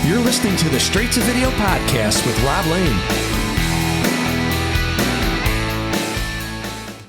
You're listening to the Straight to Video podcast with Rob Lane.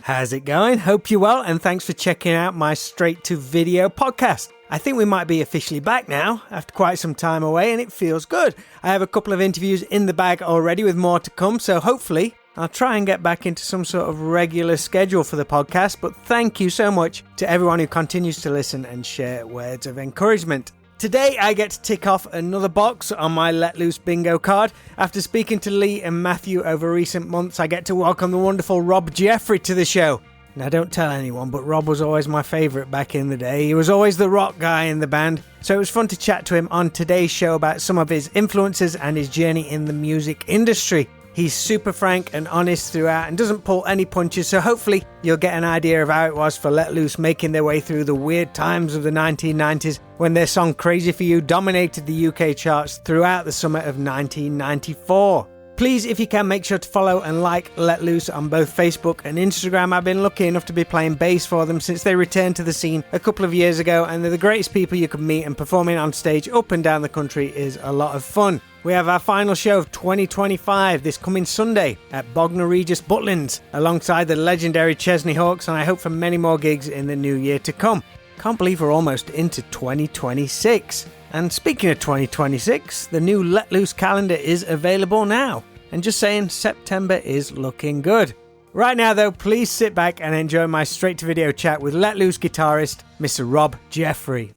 How's it going? Hope you're well, and thanks for checking out my Straight to Video podcast. I think we might be officially back now after quite some time away, and it feels good. I have a couple of interviews in the bag already with more to come, so hopefully I'll try and get back into some sort of regular schedule for the podcast. But thank you so much to everyone who continues to listen and share words of encouragement. Today I get to tick off another box on my Let Loose bingo card. After speaking to Lee and Matthew over recent months, I get to welcome the wonderful Rob Jeffrey to the show. Now, don't tell anyone, but Rob was always my favourite back in the day. He was always the rock guy in the band, so it was fun to chat to him on today's show about some of his influences and his journey in the music industry. He's super frank and honest throughout and doesn't pull any punches, so hopefully you'll get an idea of how it was for Let Loose making their way through the weird times of the 1990s when their song Crazy For You dominated the UK charts throughout the summer of 1994. Please, if you can, make sure to follow and like Let Loose on both Facebook and Instagram. I've been lucky enough to be playing bass for them since they returned to the scene a couple of years ago, and they're the greatest people you could meet, and performing on stage up and down the country is a lot of fun. We have our final show of 2025 this coming Sunday at Bognor Regis Butlins alongside the legendary Chesney Hawks, and I hope for many more gigs in the new year to come. Can't believe we're almost into 2026. And speaking of 2026, the new Let Loose calendar is available now. And just saying, September is looking good. Right now though, please sit back and enjoy my straight to video chat with Let Loose guitarist, Mr. Rob Jeffrey.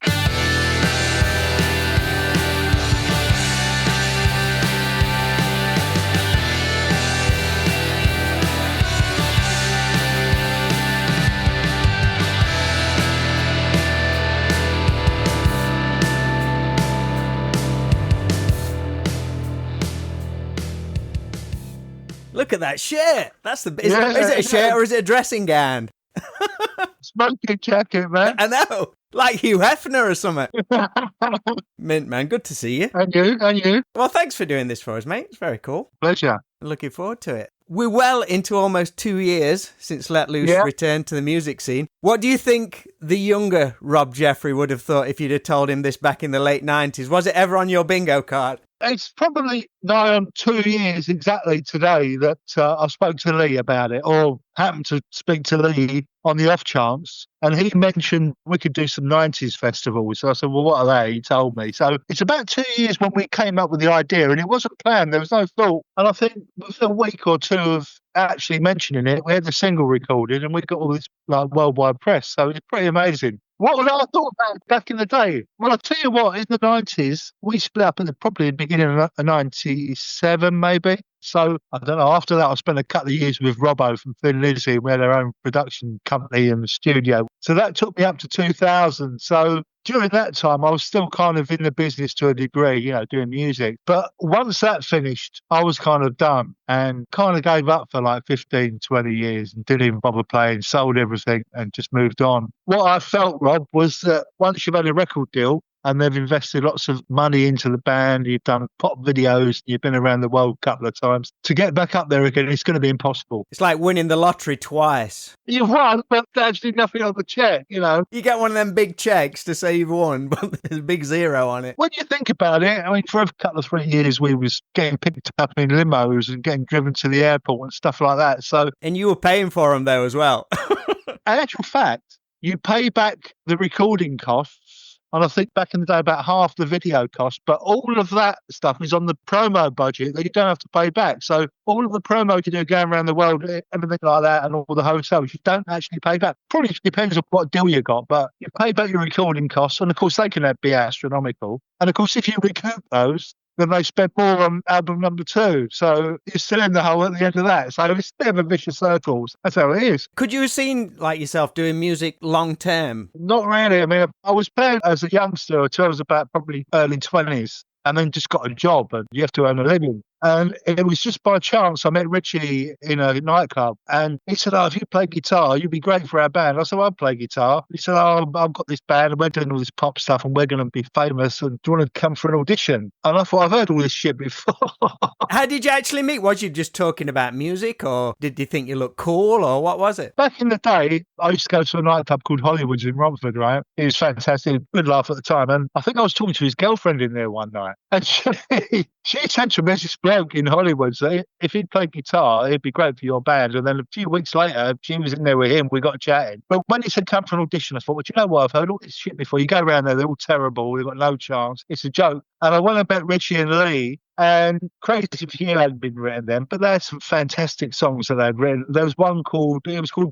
Look at that shirt. That's the. Is it a shirt or is it a dressing gown? Smoking jacket, man. I know, like Hugh Hefner or something. Mint, man. Good to see you. And you. Well, thanks for doing this for us, mate. It's very cool. Pleasure. Looking forward to it. We're well into almost 2 years since Let Loose returned to the music scene. What do you think the younger Rob Jeffrey would have thought if you'd have told him this back in the late 90s? Was it ever on your bingo card? It's probably nigh on 2 years exactly today that I spoke to Lee about it, or happened to speak to Lee on the off chance, and he mentioned we could do some 90s festivals. So I said, well, what are they? He told me. So it's about 2 years when we came up with the idea, and it wasn't planned. There was no thought. And I think within a week or two of actually mentioning it, we had the single recorded, and we got all this like worldwide press. So it's pretty amazing. What would I have thought about back in the day? Well, I'll tell you what, in the 90s, we split up probably the beginning of 97, maybe. So, I don't know, after that, I spent a couple of years with Robbo from Thin Lizzy. We had our own production company in the studio. So that took me up to 2000. So during that time, I was still kind of in the business to a degree, you know, doing music. But once that finished, I was kind of done and kind of gave up for like 15, 20 years and didn't even bother playing, sold everything and just moved on. What I felt, Rob, was that once you've had a record deal, and they've invested lots of money into the band, you've done pop videos, you've been around the world a couple of times. To get back up there again, it's going to be impossible. It's like winning the lottery twice. You've won, but there's actually nothing on the check, you know. You get one of them big checks to say you've won, but there's a big zero on it. When you think about it, I mean, for a couple of 3 years, we was getting picked up in limos and getting driven to the airport and stuff like that. So, and you were paying for them though as well. In actual fact, you pay back the recording costs. And I think back in the day, about half the video cost. But all of that stuff is on the promo budget that you don't have to pay back. So all of the promo you do going around the world, everything like that, and all the hotels, you don't actually pay back. Probably depends on what deal you got, but you pay back your recording costs. And of course, they can be astronomical. And of course, if you recoup those, then they spend more on album number 2. So you're still in the hole at the end of that. So it's a bit of a vicious circle. That's how it is. Could you have seen like yourself doing music long term? Not really. I mean, I was playing as a youngster until I was about probably early 20s. And then just got a job and you have to earn a living. And it was just by chance I met Richie in a nightclub, and he said, "Oh, if you play guitar, you'd be great for our band." I said, "Well, I play guitar." He said, "Oh, I've got this band, and we're doing all this pop stuff, and we're going to be famous. And do you want to come for an audition?" And I thought, I've heard all this shit before. How did you actually meet? Was you just talking about music, or did you think you looked cool, or what was it? Back in the day, I used to go to a nightclub called Hollywood's in Romford, right? It was fantastic, good laugh at the time. And I think I was talking to his girlfriend in there one night, and she said to me, "This bloke in Hollywood, so if he'd play guitar, it'd be great for your band." And then a few weeks later, she was in there with him. We got chatting. But when he said come for an audition, I thought, well, do you know what? I've heard all this shit before. You go around there, they're all terrible. They've got no chance. It's a joke. And I went and met Richie and Lee. And Crazy for You hadn't been written then, but they had some fantastic songs that they'd written. There was one called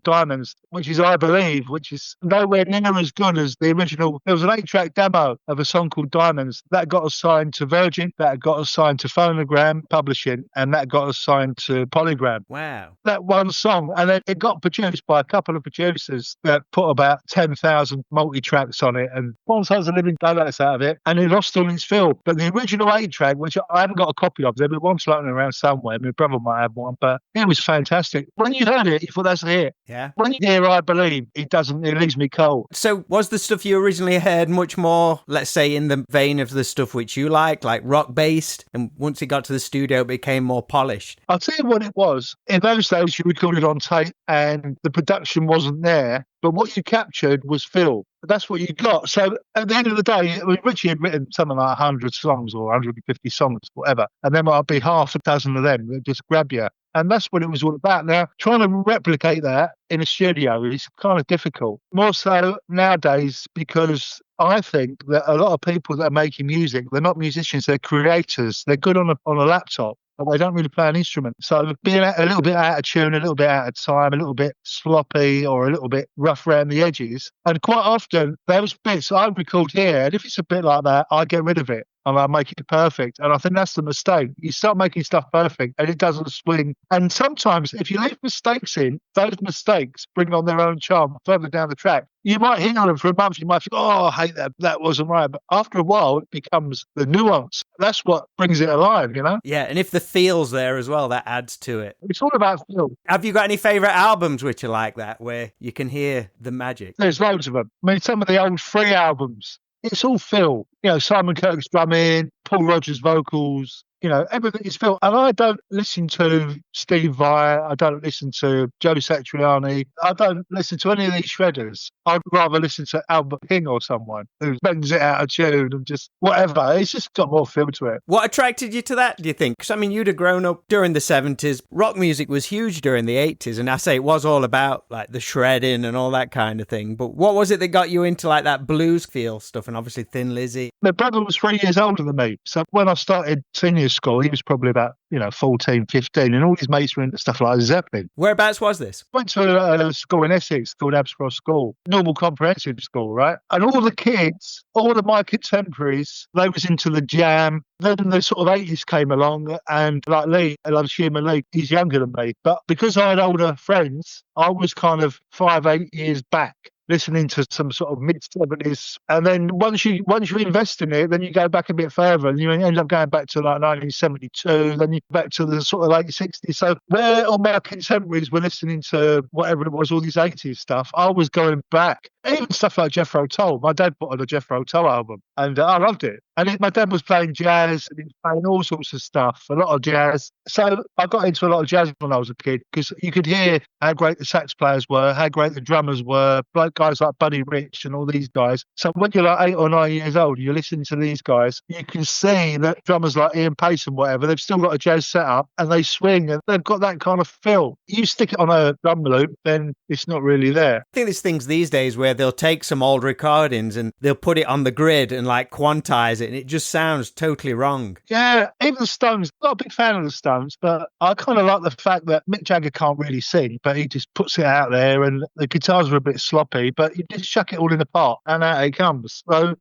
Diamonds, which is I Believe, which is nowhere near as good as the original. There was an 8-track demo of a song called Diamonds that got us signed to Virgin, that got us signed to Phonogram Publishing, and that got us signed to Polygram. Wow. That one song, and then it got produced by a couple of producers that put about 10,000 multi-tracks on it, and one size of living donuts out of it, and it lost all its feel. But the original 8-track, which I haven't got a copy of, there, but one's floating around somewhere. My brother might have one, but it was fantastic. When you heard it, you thought, that's it. Yeah. When you hear I Believe, it leaves me cold. So was the stuff you originally heard much more, let's say, in the vein of the stuff which you like rock-based, and once it got to the studio, it became more polished? I'll tell you what it was. In those days, you recorded on tape and the production wasn't there, but what you captured was feel. That's what you got. So at the end of the day, Richie had written something like 100 songs or 150 songs, whatever, and there might be half a dozen of them that just grab you. And that's what it was all about. Now, trying to replicate that in a studio is kind of difficult. More so nowadays, because I think that a lot of people that are making music, they're not musicians, they're creators. They're good on a laptop, but they don't really play an instrument. So being a little bit out of tune, a little bit out of time, a little bit sloppy or a little bit rough around the edges. And quite often, those bits I record here, and if it's a bit like that, I get rid of it and I make it perfect. And I think that's the mistake. You start making stuff perfect and it doesn't swing. And sometimes if you leave mistakes in, those mistakes bring on their own charm further down the track. You might hear them for a month, you might think, oh, I hate that, that wasn't right. But after a while, it becomes the nuance. That's what brings it alive, you know? Yeah, and if the feel's there as well, that adds to it. It's all about feel. Have you got any favourite albums which are like that, where you can hear the magic? There's loads of them. I mean, some of the old Free albums, it's all Phil. You know, Simon Kirk's drumming, Paul Rogers' vocals, you know, everything is Phil. And I don't listen to Steve Vai. I don't listen to Joe Satriani. I don't listen to any of these shredders. I'd rather listen to Albert King or someone who bends it out of tune and just whatever. It's just got more feel to it. What attracted you to that, do you think? Because, I mean, you'd have grown up during the 70s. Rock music was huge during the 80s. And I say it was all about, like, the shredding and all that kind of thing. But what was it that got you into, like, that blues feel stuff? And obviously Thin Lizzy. My brother was 3 years older than me. So when I started senior school, he was probably about, 14, 15. And all his mates were into stuff like Zeppelin. Whereabouts was this? Went to a school in Essex called Abscross School. Normal comprehensive school, right? And all the kids, all of my contemporaries, they was into the Jam. Then the sort of 80s came along, and like Lee, I love Human Lee, he's younger than me. But because I had older friends, I was kind of 5-8 years back, listening to some sort of mid-70s. And then once you invest in it, then you go back a bit further and you end up going back to like 1972, then you back to the sort of late 60s. So where all my contemporaries were listening to whatever it was, all these 80s stuff, I was going back. Even stuff like Jethro Tull. My dad put on a Jethro Tull album and I loved it. And my dad was playing jazz and he was playing all sorts of stuff, a lot of jazz. So I got into a lot of jazz when I was a kid because you could hear how great the sax players were, how great the drummers were, like guys like Buddy Rich and all these guys. So when you're like 8 or 9 years old, you're listening to these guys, you can see that drummers like Ian Pace and whatever, they've still got a jazz setup and they swing and they've got that kind of feel. You stick it on a drum loop, then it's not really there. I think there's things these days where they'll take some old recordings and they'll put it on the grid and like quantize it and it just sounds totally wrong. Yeah, even the Stones, not a big fan of the Stones, but I kind of like the fact that Mick Jagger can't really sing, but he just puts it out there and the guitars are a bit sloppy, but you just chuck it all in the pot and out it comes. So,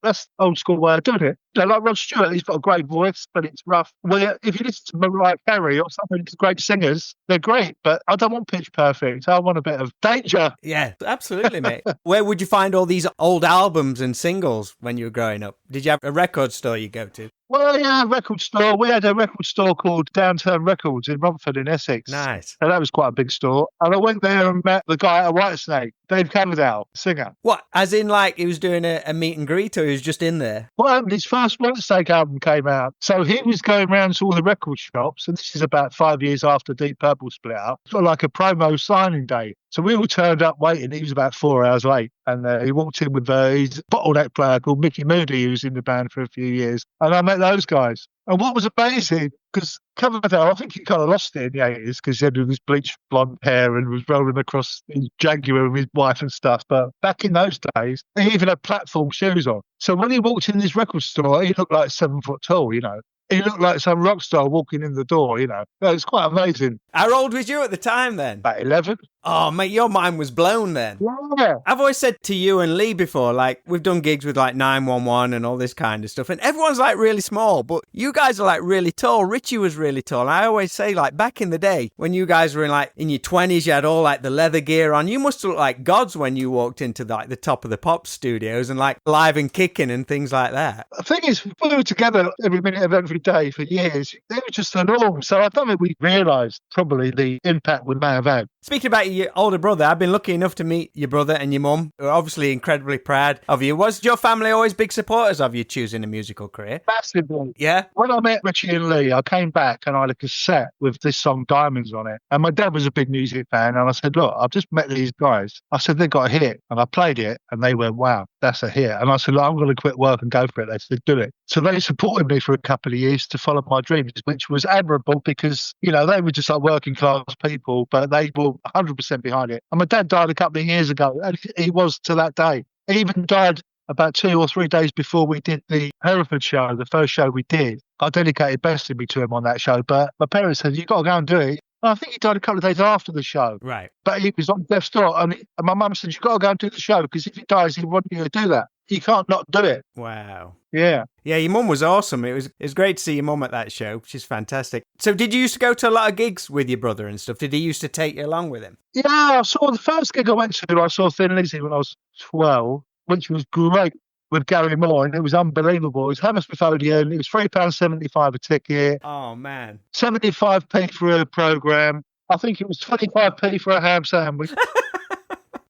that's old school way of doing it. Like Rod Stewart, he's got a great voice, but it's rough. Where if you listen to Mariah Carey or something, it's great singers, they're great, but I don't want pitch perfect. I want a bit of danger. Yeah, absolutely, mate. Where would you find all these old albums and singles when you were growing up? Did you have a record store you go to? Well, yeah, record store. We had a record store called Downtown Records in Romford in Essex. Nice. And that was quite a big store. And I went there and met the guy at Whitesnake, Dave Cannondale, singer. What? As in, like, he was doing a meet and greet, or he was just in there? Well, his first Whitesnake album came out. So he was going around to all the record shops. And this is about 5 years after Deep Purple split up. It's like a promo signing day. So we all turned up waiting. He was about 4 hours late. And he walked in with his bottleneck player called Mickey Moody, who was in the band for a few years. And I met those guys. And what was amazing, because Cannondale, I think he kind of lost it in the 80s because he had his bleached blonde hair and was rolling across his Jaguar with his wife and stuff. But back in those days, he even had platform shoes on. So when he walked in this record store, he looked like 7 foot tall, you know. He looked like some rock star walking in the door, you know. It was quite amazing. How old was you at the time then? About 11. Oh, mate, your mind was blown then. Yeah. I've always said to you and Lee before, like, we've done gigs with like 911 and all this kind of stuff, and everyone's like really small, but you guys are like really tall. Richie was really tall. And I always say, like, back in the day when you guys were in your 20s, you had all like the leather gear on. You must look like gods when you walked into like the top of the pop studios and like live and kicking and things like that. The thing is, we were together every minute of every day for years. They were just the norm. So I don't think we realised probably the impact we may have had. Speaking about your older brother, I've been lucky enough to meet your brother and your mum, who are obviously incredibly proud of you. Was your family always big supporters of you choosing a musical career? Massively. Yeah? When I met Richie and Lee, I came back and I had a cassette with this song Diamonds on it. And my dad was a big music fan. And I said, look, I've just met these guys. I said, they got a hit. And I played it and they went, wow, that's a hit. And I said, look, I'm going to quit work and go for it. They said, do it. So they supported me for a couple of years to follow my dreams, which was admirable because, you know, they were just like working class people, but they were 100% behind it. And my dad died a couple of years ago, and he was to that day. He even died about 2 or 3 days before we did the Hereford show, the first show we did. I dedicated Best of Me to him on that show, but my parents said, you've got to go and do it. And I think he died a couple of days after the show. Right. But he was on death's door, and my mum said, you've got to go and do the show, because if he dies, he wants you to do that. You can't not do it. Wow. Yeah. Yeah, your mum was awesome. It was great to see your mum at that show. She's fantastic. So did you used to go to a lot of gigs with your brother and stuff? Did he used to take you along with him? Yeah, I saw the first gig I went to, I saw Thin Lizzy when I was 12, which was great with Gary Moore, and it was unbelievable. It was Hammersmith Odeon. It was £3.75 a ticket. Oh, man. 75p for a programme. I think it was 25p for a ham sandwich.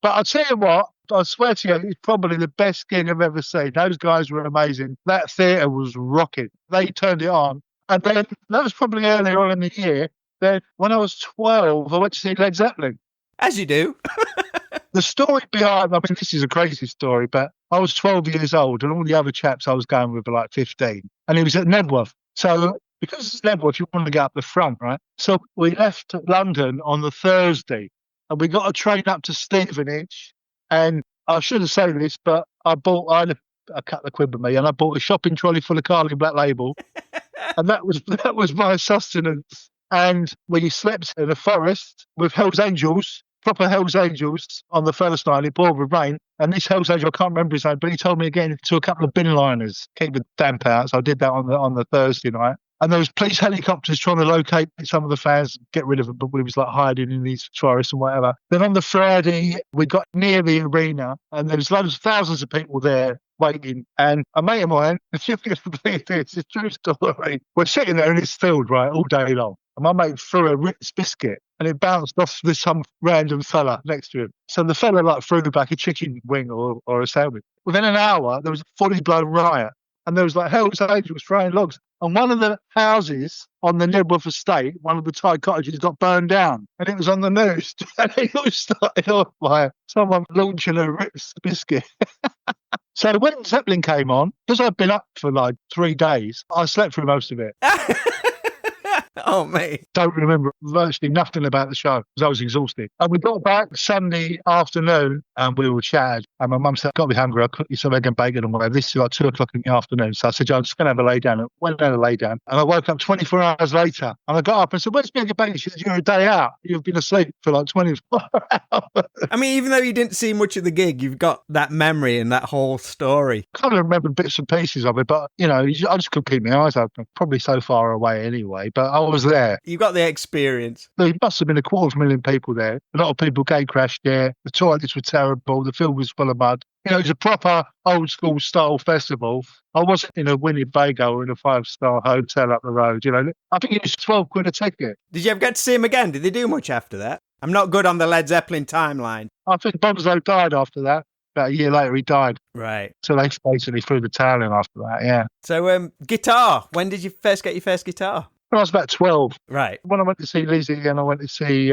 But I'll tell you what, I swear to you, it's probably the best gig I've ever seen. Those guys were amazing. That theatre was rocking. They turned it on. And then, that was probably earlier on in the year, then when I was 12, I went to see Led Zeppelin. As you do. The story behind, I mean, this is a crazy story, but I was 12 years old and all the other chaps I was going with were like 15. And it was at Nebworth. So because it's Nebworth, you want to get up the front, right? So we left London on the Thursday and we got a train up to Stevenage. And I should have said this, but I had a couple of quid with me and I bought a shopping trolley full of Carling Black Label. And that was my sustenance. And we slept in a forest with Hell's Angels, proper Hell's Angels on the first night. It poured with rain. And this Hell's Angel, I can't remember his name, but he told me again to a couple of bin liners, keep the damp out. So I did that on the Thursday night. And there was police helicopters trying to locate some of the fans, get rid of them, but we was like hiding in these forests and whatever. Then on the Friday, we got near the arena and there was thousands of people there waiting. And a mate of mine, if you can believe this, it's a true story. We're sitting there and it's filled, right, all day long. And my mate threw a Ritz biscuit and it bounced off this some random fella next to him. So the fella like threw back a chicken wing or a sandwich. Within an hour, there was a fully blown riot. And there was like Hell's Angels throwing logs. And one of the houses on the Nebworth estate, one of the Thai cottages, got burned down. And it was on the news. And it all started off by someone launching a Ritz biscuit. So when Zeppelin came on, because I'd been up for like 3 days, I slept through most of it. Oh, mate. Don't remember virtually nothing about the show because I was exhausted. And we got back Sunday afternoon and we were chatted. And my mum said, got me hungry. I'll cook you some egg and bacon and whatever. This is like 2 o'clock in the afternoon. So I said, I'm just going to have a lay down. I went down to lay down. And I woke up 24 hours later. And I got up and said, where's my egg and bacon? She said, you're a day out. You've been asleep for like 24 hours. I mean, even though you didn't see much of the gig, you've got that memory and that whole story. I kind of remember bits and pieces of it. But, you know, I just couldn't keep my eyes open. Probably so far away anyway. But I was there. You got the experience. There must have been 250,000 people there. A lot of people gate crashed there. The toilets were terrible. The field was full of mud. You know, it was a proper old school style festival. I wasn't in a Winnebago or in a 5-star hotel up the road. You know, I think it was 12 quid a ticket. Did you ever get to see him again? Did they do much after that? I'm not good on the Led Zeppelin timeline. I think Bonzo died after that. About a year later, he died. Right. So they basically threw the towel in after that, yeah. So, guitar. When did you first get your first guitar? When I was about 12. Right. When I went to see Lizzie and I went to see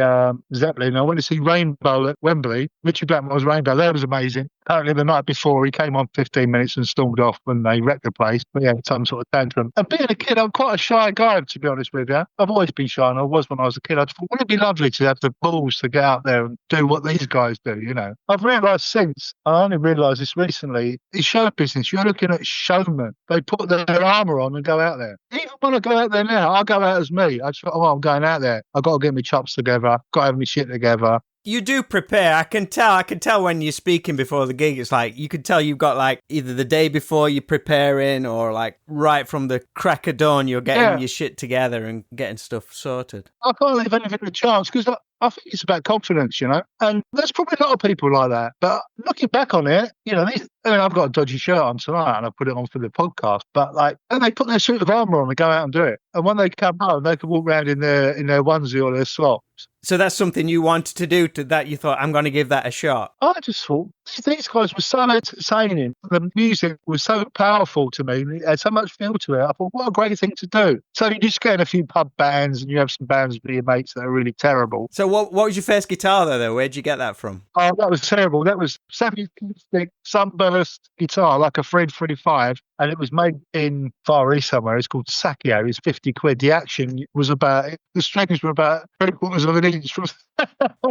Zeppelin, I went to see Rainbow at Wembley. Richie Blackmore's Rainbow. That was amazing. Apparently the night before, he came on 15 minutes and stormed off when they wrecked the place. But yeah, some sort of tantrum. And being a kid, I'm quite a shy guy, to be honest with you. I've always been shy, and I was when I was a kid. I thought, wouldn't it be lovely to have the balls to get out there and do what these guys do, you know? I've realised since, I only realised this recently, it's show business. You're looking at showmen. They put their armour on and go out there. Even when I go out there now, I go out as me. I just thought, oh, I'm going out there. I've got to get my chops together. Got to have my shit together. You do prepare. I can tell when you're speaking before the gig. It's like, you can tell you've got like either the day before you're preparing or like right from the crack of dawn, you're getting your shit together and getting stuff sorted. I can't leave anything to chance because I think it's about confidence, you know, and there's probably a lot of people like that. But looking back on it, you know, I've got a dodgy shirt on tonight and I put it on for the podcast, but like, and they put their suit of armour on and go out and do it. And when they come home, they can walk around in their onesie or their socks. So that's something you wanted to do, to that you thought, I'm going to give that a shot. I just thought these guys were so entertaining. The music was so powerful to me. It had so much feel to it. I thought, what a great thing to do. So you just get in a few pub bands and you have some bands with your mates that are really terrible. So what was your first guitar though? Where'd you get that from? Oh, that was terrible. That was acoustic Sunburst guitar, like a Fred 35. And it was made in Far East somewhere. It's called Sakio. It's 50 quid. The action was the strings were about 3/4 of an inch.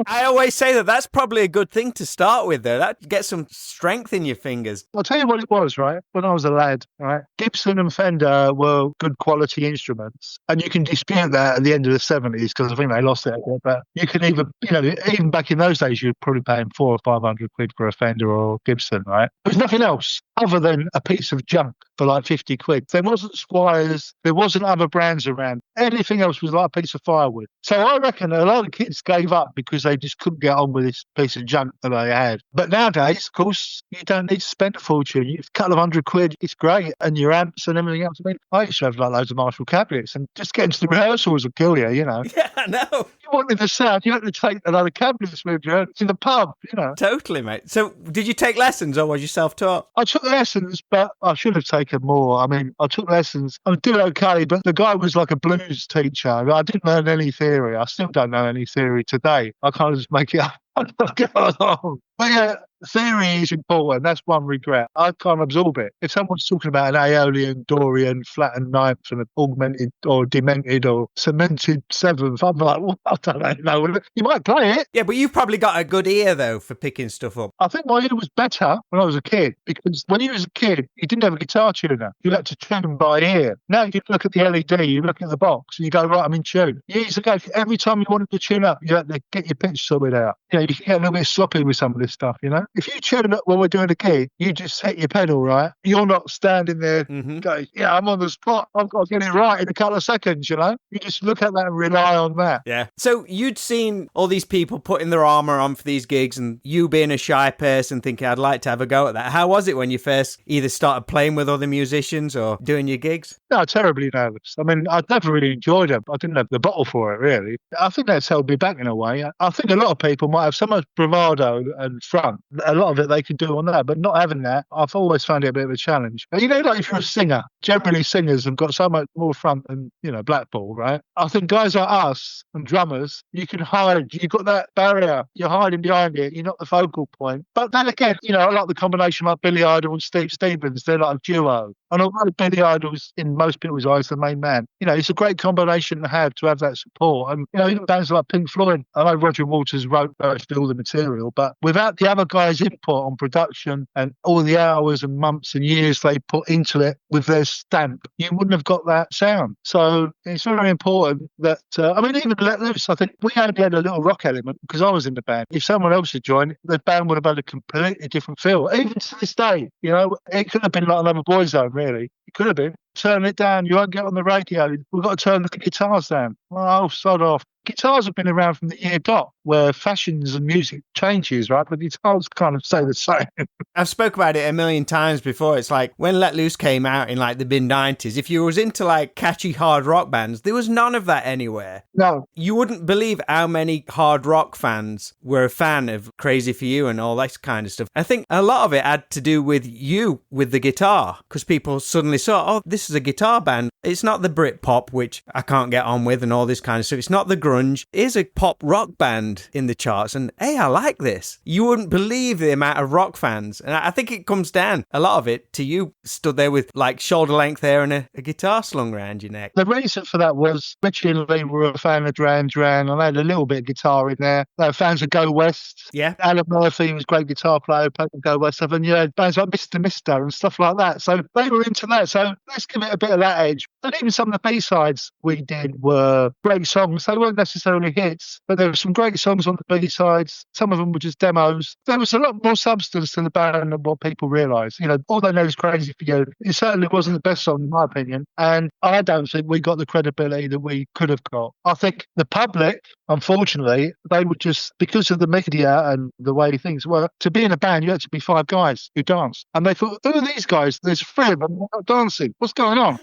I always say that's probably a good thing to start with, though. That gets some strength in your fingers. I'll tell you what it was, right? When I was a lad, right? Gibson and Fender were good quality instruments. And you can dispute that at the end of the 70s because I think they lost it a bit. But you can even back in those days, you're probably paying 400 or 500 quid for a Fender or Gibson, right? There was nothing else other than a piece of junk for like 50 quid. There wasn't Squires. There wasn't other brands around. Anything else was like a piece of firewood. So I reckon a lot of kids gave up because they just couldn't get on with this piece of junk that they had. But nowadays, of course, you don't need to spend a fortune. A couple of $100, it's great. And your amps and everything else. I mean, I used to have like loads of Marshall cabinets and just getting to the rehearsals would kill you, you know. Yeah, I know. You wanted the sound, you had to take another cabinets with you to the pub, you know. Totally, mate. So did you take lessons or was you self-taught? I took lessons, but I should have taken more. I mean, I took lessons. I was doing okay, but the guy was like a blues teacher. I didn't learn any theory. I still don't know any theory today. I can't just make it up. But yeah, theory is important. That's one regret. I can't absorb it. If someone's talking about an Aeolian, Dorian, flattened ninth and an augmented or demented or cemented seventh, I'm like, well, I don't know. You might play it. Yeah, but you've probably got a good ear, though, for picking stuff up. I think my ear was better when I was a kid because when you was a kid, you didn't have a guitar tuner. You had to tune by ear. Now you look at the LED, you look at the box and you go, right, I'm in tune. Years ago, every time you wanted to tune up, you had to get your pitch sorted out. You know, you can get a little bit sloppy with some of this stuff, you know? If you tune up when we're doing a gig, you just hit your pedal, right? You're not standing there going, yeah, I'm on the spot. I've got to get it right in a couple of seconds, you know? You just look at that and rely on that. Yeah. So you'd seen all these people putting their armour on for these gigs and you being a shy person thinking, I'd like to have a go at that. How was it when you first either started playing with other musicians or doing your gigs? No, terribly nervous. I mean, I'd never really enjoyed it. I didn't have the bottle for it, really. I think that's held me back in a way. I think a lot of people might have so much bravado and front. A lot of it they can do on that, but not having that, I've always found it a bit of a challenge. You know, like if you're a singer, generally singers have got so much more front than, you know, blackball, right? I think guys like us and drummers, you can hide. You've got that barrier. You're hiding behind it. You're not the focal point. But then again, you know, I like the combination like Billy Idol and Steve Stevens. They're like a duo. And although Billy Idol's, in most people's eyes, the main man, you know, it's a great combination to have that support. And, you know, even bands like Pink Floyd, I know Roger Waters wrote all the material, but without the other guys' input on production and all the hours and months and years they put into it with their stamp, you wouldn't have got that sound. So it's very important that, I mean, even Let Loose, I think we only had a little rock element because I was in the band. If someone else had joined, the band would have had a completely different feel. Even to this day, you know, it could have been like another Boyzone, really. It could have been. turn it down. You won't get on the radio. We've got to turn the guitars down. Oh, sod off. Guitars have been around from the year dot, where fashions and music changes, right? But guitars kind of stay the same. I've spoke about it a million times before. It's like when Let Loose came out in like the mid-90s, if you was into like catchy hard rock bands, there was none of that anywhere. No. You wouldn't believe how many hard rock fans were a fan of Crazy For You and all that kind of stuff. I think a lot of it had to do with you, with the guitar, because people suddenly saw, oh, this is a guitar band. It's not the Britpop, which I can't get on with and all this kind of stuff. It's not the grunge. It is a pop rock band in the charts. And hey, I like this. You wouldn't believe the amount of rock fans. And I think it comes down, a lot of it, to you stood there with like shoulder length hair and a guitar slung around your neck. The reason for that was Richie and Lee were a fan of Duran Duran, and they had a little bit of guitar in there. They were fans of Go West. Yeah. Alan Murphy was a great guitar player, played with Go West stuff, and you had bands like Mr. Mister and stuff like that. So they were into that. So let's give it a bit of that edge. And even some of the B-sides we did were great songs. They weren't necessarily hits, but there were some great songs on the B-sides. Some of them were just demos. There was a lot more substance to the band than what people realise. You know, all they know is Crazy For You. It certainly wasn't the best song, in my opinion. And I don't think we got the credibility that we could have got. I think the public, unfortunately, they were just, because of the media and the way things were, to be in a band, you had to be 5 guys who danced. And they thought, who are these guys? There's 3 of them not dancing. What's going on?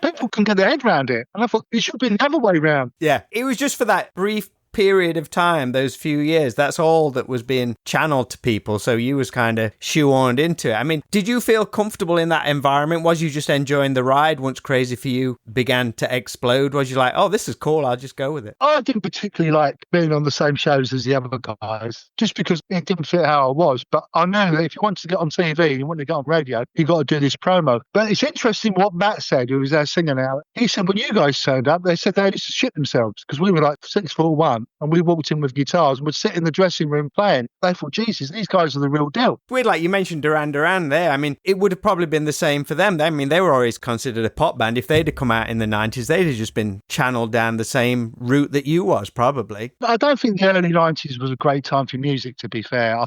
People can get their head around it. And I thought, it should be the other way round. Yeah, it was just for that brief period of time, those few years. That's all that was being channeled to people. So you was kind of shoehorned into it. I mean, did you feel comfortable in that environment? Was you just enjoying the ride once Crazy For You began to explode? Was you like, oh, this is cool, I'll just go with it? I didn't particularly like being on the same shows as the other guys, just because it didn't fit how I was. But I know that if you wanted to get on TV, you wanted to get on radio, you got to do this promo. But it's interesting what Matt said, who was our singer now. He said, when you guys turned up, they said they used to shit themselves because we were like 6'1", and we walked in with guitars and would sit in the dressing room playing. They thought, Jesus, these guys are the real deal. Weird, like you mentioned Duran Duran there. I mean, it would have probably been the same for them. I mean, they were always considered a pop band. If they'd have come out in the 90s, they'd have just been channeled down the same route that you was, probably. I don't think the early 90s was a great time for music, to be fair. I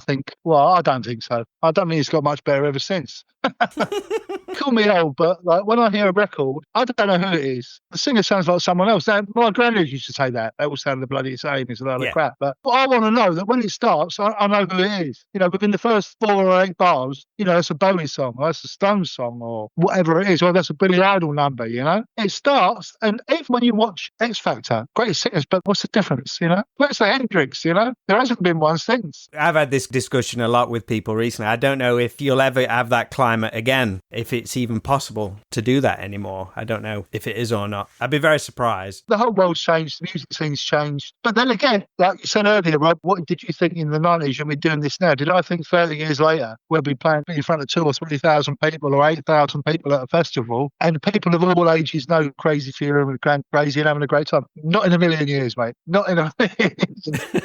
don't think so. I don't think it's got much better ever since. Call me old, but like when I hear a record, I don't know who it is. The singer sounds like someone else. Now, my granddad used to say that. They all sound the bloody same. It's a load of crap. But I want to know that when it starts, I know who it is. You know, within the first 4 or 8 bars, you know, that's a Bowie song, or that's a Stones song, or whatever it is, or that's a Billy Idol number, you know? It starts, and even when you watch X Factor, great singers, but what's the difference, you know? Let's say Hendrix, you know? There hasn't been one since. I've had this discussion a lot with people recently. I don't know if you'll ever have that climate again, if it's even possible to do that anymore. I don't know if it is or not. I'd be very surprised. The whole world's changed. The music scene's changed. But then again, like you said earlier, Rob, what did you think in the 90s when we're doing this now? Did I think 30 years later we'll be playing in front of 2,000 or 3,000 people or 8,000 people at a festival and people of all ages know Crazy For You and Grand Crazy and having a great time? Not in a million years, mate. Not in a million years.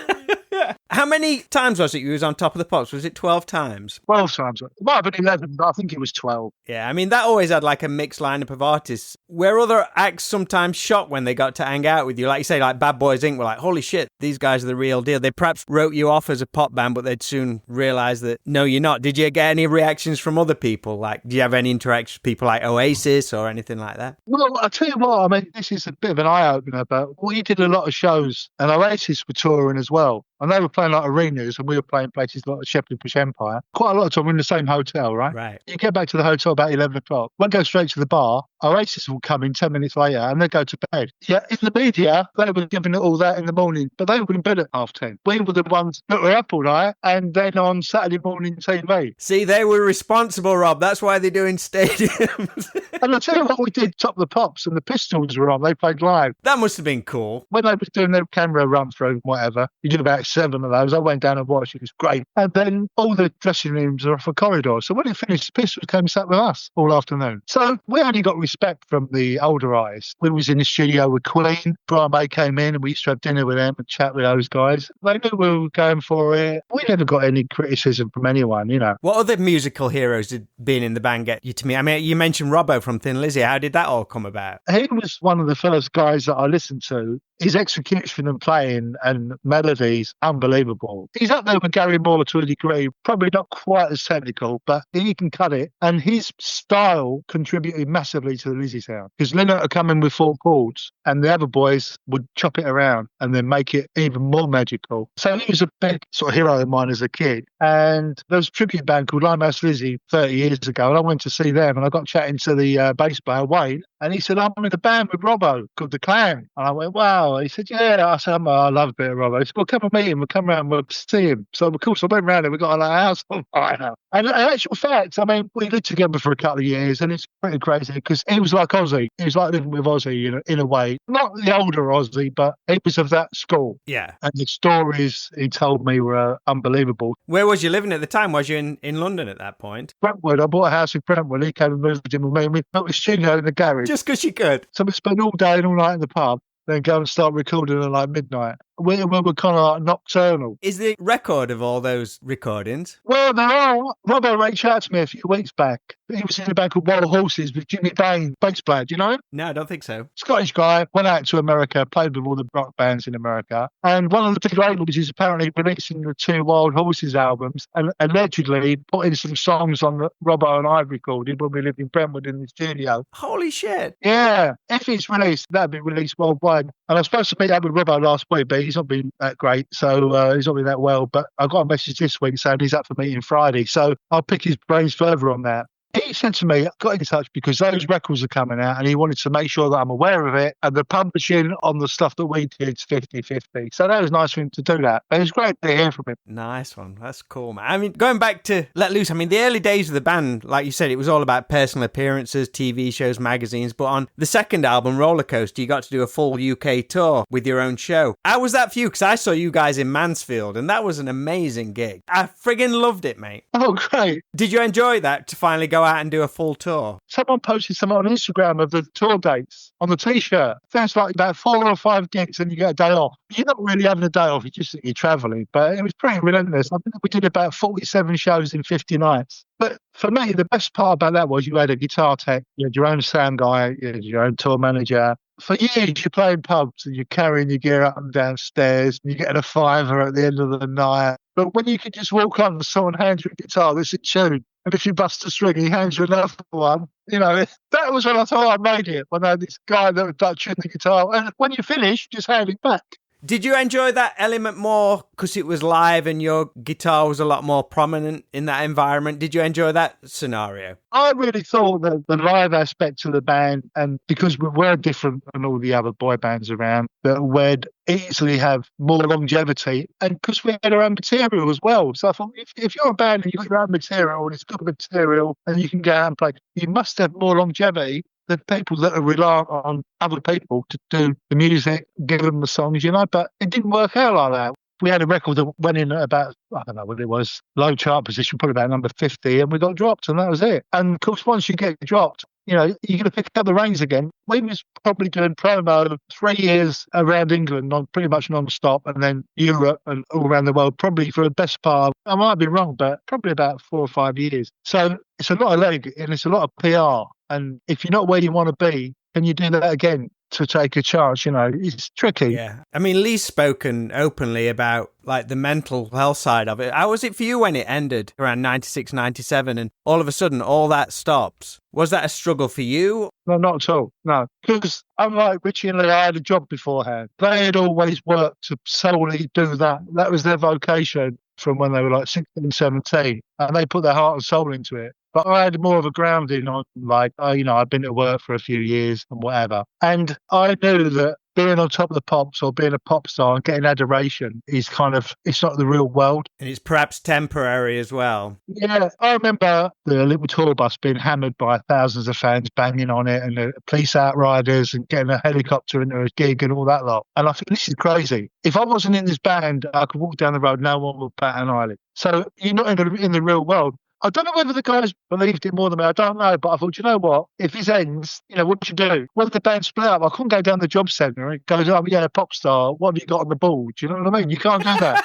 How many times was it you was on Top of the Pops? Was it 12 times? 12 times. It might have been 11, but I think it was 12. Yeah, I mean, that always had like a mixed lineup of artists. Were other acts sometimes shocked when they got to hang out with you? Like you say, like Bad Boys Inc. were like, holy shit, these guys are the real deal. They perhaps wrote you off as a pop band, but they'd soon realise that, no, you're not. Did you get any reactions from other people? Like, do you have any interactions with people like Oasis or anything like that? Well, I'll tell you what, I mean, this is a bit of an eye-opener, but we did a lot of shows, and Oasis were touring as well. And they were playing like arenas, and we were playing places like the Shepherd Bush Empire. Quite a lot of time we're in the same hotel, right? Right. You get back to the hotel about 11 o'clock. We'll go straight to the bar. Oasis will come in 10 minutes later, and they go to bed. Yeah, in the media, they were giving it all that in the morning, but they were in bed at 10:30. We were the ones that were up all night, and then on Saturday morning TV. See, they were responsible, Rob. That's why they're doing stadiums. And I'll tell you what, we did Top of the Pops, and the Pistols were on. They played live. That must have been cool. When they were doing their camera run through and whatever, you did about 7 of those. I went down and watched. It was great. And then all the dressing rooms are off a corridor. So when it finished, the Pistols came and sat with us all afternoon. So we only got respect from the older eyes. We was in the studio with Queen. Brian May came in and we used to have dinner with them and chat with those guys. They knew we were going for it. We never got any criticism from anyone, you know. What other musical heroes did being in the band get you to meet? I mean, you mentioned Robbo from Thin Lizzy. How did that all come about? He was one of the first guys that I listened to. His execution and playing and melodies, unbelievable. He's up there with Gary Moore to a degree, probably not quite as technical, but he can cut it. And his style contributed massively to the Lizzie sound. Because Lynette would come in with 4 chords and the other boys would chop it around and then make it even more magical. So he was a big sort of hero of mine as a kid. And there was a tribute band called Limehouse Lizzie 30 years ago, and I went to see them, and I got chatting to the bass player, Wayne, and he said, I'm in a band with Robbo called The Clan. And I went, wow. He said, yeah. I said, I love a bit of Robbo. He said, well, come and meet him. We'll come around and we'll see him. So, of course, I went round and we got a house on fire. And in actual fact, I mean, we lived together for a couple of years, and it's pretty crazy because he was like Ozzy. He was like living with Ozzy in a way. Not the older Ozzy, but he was of that school. Yeah. And the stories he told me were unbelievable. Where was you living at the time? Was you in London at that point? Brentwood. I bought a house in Brentwood. He came and moved in with me. We built a studio in the garage. Just because you could. So we spent all day and all night in the pub, then go and start recording at like midnight. We were kind of like nocturnal. Is the record of all those recordings? Well, there are. Robbo reached out to me a few weeks back. He was in a band called Wild Horses with Jimmy Bain, bass player. Do you know him? No, I don't think so. Scottish guy, went out to America, played with all the rock bands in America. And one of the big labels is apparently releasing the 2 Wild Horses albums and allegedly putting some songs on that Robbo and I recorded when we lived in Brentwood in the studio. Holy shit. Yeah. If it's released, that'll be released worldwide. And I was supposed to meet up with Robbo last week, but he's not been that great. So he's not been that well. But I got a message this week saying he's up for meeting Friday. So I'll pick his brains further on that. He said to me, I got in touch because those records are coming out and he wanted to make sure that I'm aware of it, and the publishing on the stuff that we did is 50-50. So that was nice for him to do that. It was great to hear from him. Nice one. That's cool, man. I mean, going back to Let Loose, I mean, the early days of the band, like you said, it was all about personal appearances, TV shows, magazines. But on the second album, Roller Coaster, you got to do a full UK tour with your own show. How was that for you? Because I saw you guys in Mansfield and that was an amazing gig. I friggin' loved it, mate. Oh, great. Did you enjoy that, to finally go out and do a full tour? Someone posted something on Instagram of the tour dates on the T-shirt. That's like about 4 or 5 gigs and you get a day off. You're not really having a day off, you're travelling. But it was pretty relentless. I think we did about 47 shows in 50 nights. But for me, the best part about that was you had a guitar tech, you had your own sound guy, you had your own tour manager. For years, you play in pubs and you're carrying your gear up and downstairs and you're getting a fiver at the end of the night. But when you could just walk on and someone hands you a guitar, this is tune. And if you bust a string, he hands you another one. You know, that was when I thought I made it, when I had this guy that was touching the guitar. And when you finish, just hand it back. Did you enjoy that element more because it was live and your guitar was a lot more prominent in that environment? Did you enjoy that scenario? I really thought that the live aspect of the band, and because we were different than all the other boy bands around, that we'd easily have more longevity, and because we had our own material as well. So I thought, if you're a band and you've got your own material and it's good material and you can go out and play, you must have more longevity than people that are reliant on other people to do the music, give them the songs, you know. But it didn't work out like that. We had a record that went in at about, I don't know what it was, low chart position, probably about number 50, and we got dropped, and that was it. And of course, once you get dropped, you know, you're going to pick up the reins again. We was probably doing promo 3 years around England, pretty much non-stop, and then Europe and all around the world, probably for the best part, I might be wrong, but probably about 4 or 5 years. So it's a lot of leg and it's a lot of PR. And if you're not where you want to be, can you do that again to take a chance? You know, it's tricky. Yeah. I mean, Lee's spoken openly about like the mental health side of it. How was it for you when it ended around 96, 97 and all of a sudden all that stops? Was that a struggle for you? No, not at all. No, because unlike Richie and Lee, I had a job beforehand. They had always worked to solely do that. That was their vocation from when they were like 16, 17. And they put their heart and soul into it. But I had more of a grounding on, like, you know, I've been at work for a few years and whatever. And I knew that being on top of the pops or being a pop star and getting adoration is kind of, it's not the real world. And it's perhaps temporary as well. Yeah, I remember the little tour bus being hammered by thousands of fans banging on it and the police outriders and getting a helicopter into a gig and all that lot. And I think this is crazy. If I wasn't in this band, I could walk down the road, no one would bat an eyelid. So you're not in the real world. I don't know whether the guys believed it more than me. I don't know. But I thought, you know what? If this ends, you know, what do you do? When the band split up, I couldn't go down the job centre. It goes, oh, yeah, pop star. What have you got on the board? Do you know what I mean? You can't do that.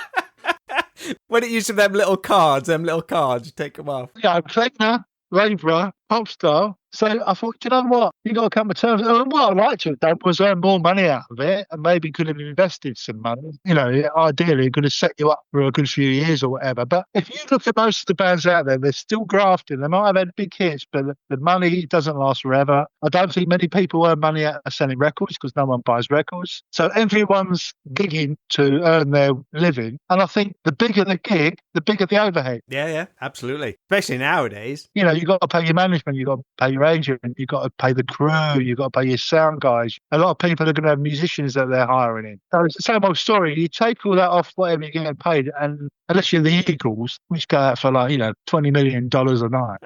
When it used to them little cards, you take them off. Yeah, cleaner, labourer, pop star. So I thought, you know what? You got to come to terms. And what I'd like to have done was earn more money out of it and maybe could have invested some money. You know, ideally, it could have set you up for a good few years or whatever. But if you look at most of the bands out there, they're still grafting. They might have had big hits, but the money doesn't last forever. I don't think many people earn money out of selling records because no one buys records. So everyone's gigging to earn their living. And I think the bigger the gig, the bigger the overhead. Yeah, absolutely. Especially nowadays. You know, you've got to pay your management, you've got to pay your agent, you've got to pay the crew, you've got to pay your sound guys. A lot of people are going to have musicians that they're hiring in. So it's the same old story. You take all that off whatever you're getting paid, and unless you're the Eagles, which go out for like, $20 million a night.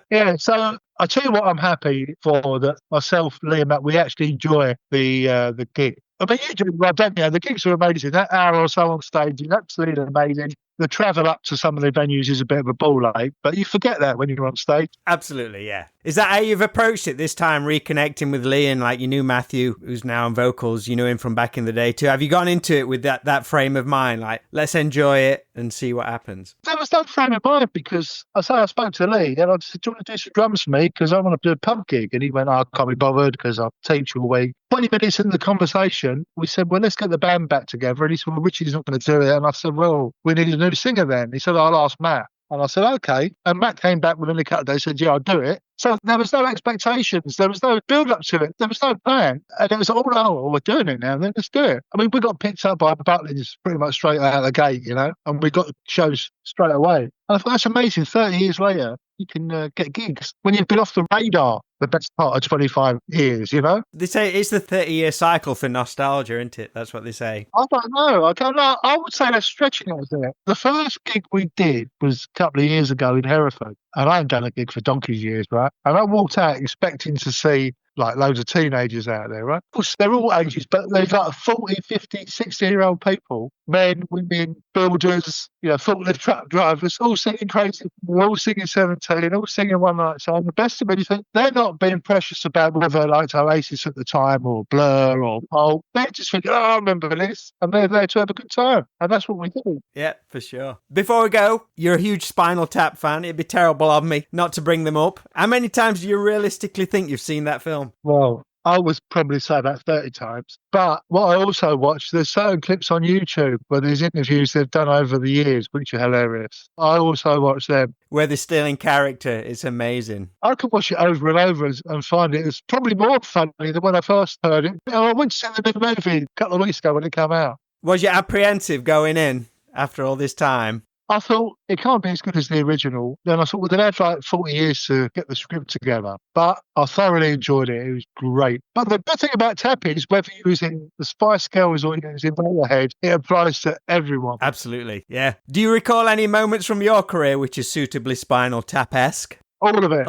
Yeah, so I tell you what, I'm happy for that myself, Liam, that we actually enjoy the gig. I mean, you do, well, don't you? The gigs are amazing. That hour or so on stage is absolutely amazing. The travel up to some of the venues is a bit of a ball ache, but you forget that when you're on stage. Absolutely, yeah. Is that how you've approached it this time, reconnecting with Lee, and like you knew Matthew, who's now on vocals, you knew him from back in the day too? Have you gone into it with that frame of mind, like, let's enjoy it and see what happens? There was no frame of mind because I spoke to Lee and I said, do you want to do some drums for me? Because I want to do a pub gig. And he went, I can't be bothered because I'll teach all week. 20 minutes into the conversation, we said, well, let's get the band back together. And he said, well, Richie's not going to do it. And I said, well, we need a new singer then. He said, I'll ask Matt. And I said, okay. And Matt came back within a couple of days and said, yeah, I'll do it. So there was no expectations. There was no build-up to it. There was no plan. And it was all, oh, we're doing it now. Then let's do it. I mean, we got picked up by Butlins pretty much straight out of the gate, and we got shows straight away. And I thought, that's amazing. 30 years later, you can get gigs when you've been off the radar the best part of 25 years, They say it's the 30-year cycle for nostalgia, isn't it? That's what they say. I don't know. I would say they're stretching it there. The first gig we did was a couple of years ago in Hereford. And I hadn't done a gig for donkey's years, right? And I walked out expecting to see like loads of teenagers out there, right? Of course, they're all ages, but there's like 40, 50, 60-year-old people, men, women, builders, forklift truck drivers, all singing Crazy, all singing 17, all singing One Night Song. The best of it is they're not being precious about whether they liked Oasis at the time or Blur or Pulp. They're just thinking, oh, I remember this. And they're there to have a good time. And that's what we do. Yeah, for sure. Before we go, you're a huge Spinal Tap fan. It'd be terrible of me not to bring them up. How many times do you realistically think you've seen that film? Well, I would probably say about 30 times. But what I also watch, there's certain clips on YouTube where there's interviews they've done over the years, which are hilarious. I also watch them. Where they're still in character. It's amazing. I could watch it over and over and find it. It's probably more funny than when I first heard it. I went to see the big movie a couple of weeks ago when it came out. Was you apprehensive going in after all this time? I thought it can't be as good as the original. Then I thought, well, they'd had like 40 years to get the script together. But I thoroughly enjoyed it. It was great. But the good thing about tapping is whether you was in the Spice Girls or you was in Motorhead, it applies to everyone. Absolutely, yeah. Do you recall any moments from your career which is suitably Spinal Tap-esque? All of it.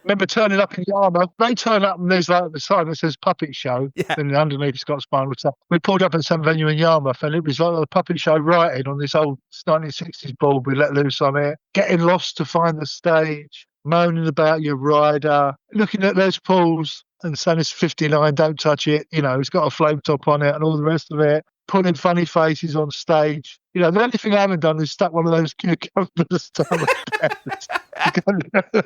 Remember turning up in Yarmouth? They turn up and there's like the sign that says puppet show. Yeah. And underneath it's got Spinal Tap. We pulled up at some venue in Yarmouth and it was like a puppet show writing on this old 1960s board we let loose on it. Getting lost to find the stage. Moaning about your rider. Looking at Les Pauls and saying it's 59, don't touch it. It's got a flame top on it and all the rest of it. Putting funny faces on stage. The only thing I haven't done is stuck one of those cucumbers down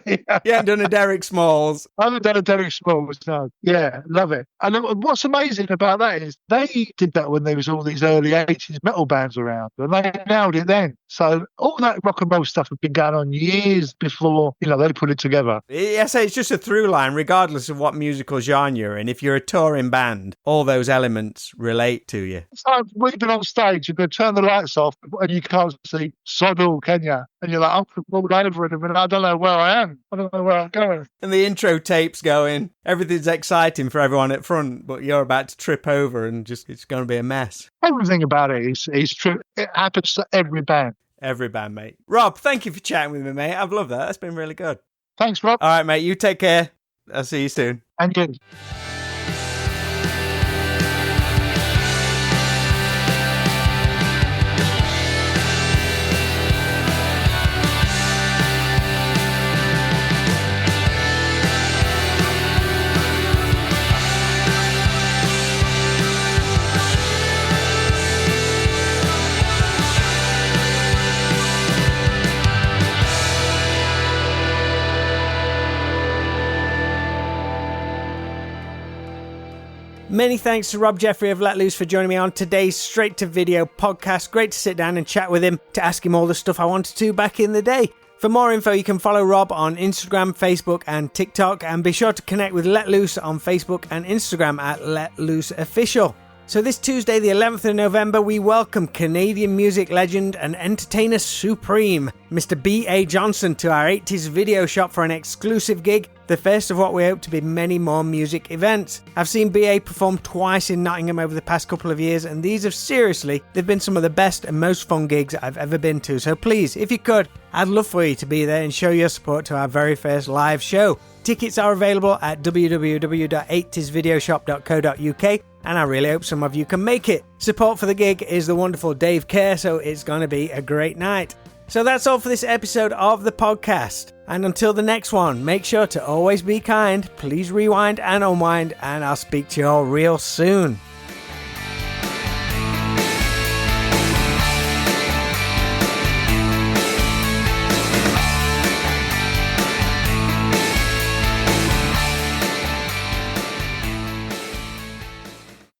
You haven't done a Derek Smalls. I haven't done a Derek Smalls, no. Yeah, love it. And what's amazing about that is they did that when there was all these early 80s metal bands around, and they nailed it then. So all that rock and roll stuff had been going on years before, they put it together. Yes, it's just a through line, regardless of what musical genre you're in. If you're a touring band, all those elements relate to you. So we've been on stage, you could turn the lights off, and you can't see sod all, can you? And you're like, I'm rolled over in a minute. I don't know where I am. I don't know where I'm going. And the intro tape's going. Everything's exciting for everyone at front, but you're about to trip over and it's going to be a mess. Everything about it is true. It happens to every band. Every band, mate. Rob, thank you for chatting with me, mate. I've loved that. That's been really good. Thanks, Rob. All right, mate. You take care. I'll see you soon. And you. Many thanks to Rob Jeffrey of Let Loose for joining me on today's Straight to Video podcast. Great to sit down and chat with him to ask him all the stuff I wanted to back in the day. For more info, you can follow Rob on Instagram, Facebook and TikTok, and be sure to connect with Let Loose on Facebook and Instagram at Let Loose Official. So this Tuesday, the 11th of November, we welcome Canadian music legend and entertainer supreme, Mr. B.A. Johnson, to our 80s video shop for an exclusive gig, the first of what we hope to be many more music events. I've seen B.A. perform twice in Nottingham over the past couple of years, and they've been some of the best and most fun gigs I've ever been to. So please, if you could, I'd love for you to be there and show your support to our very first live show. Tickets are available at www.80svideoshop.co.uk, and I really hope some of you can make it. Support for the gig is the wonderful Dave Kerr, so it's going to be a great night. So that's all for this episode of the podcast. And until the next one, make sure to always be kind, please rewind and unwind, and I'll speak to you all real soon.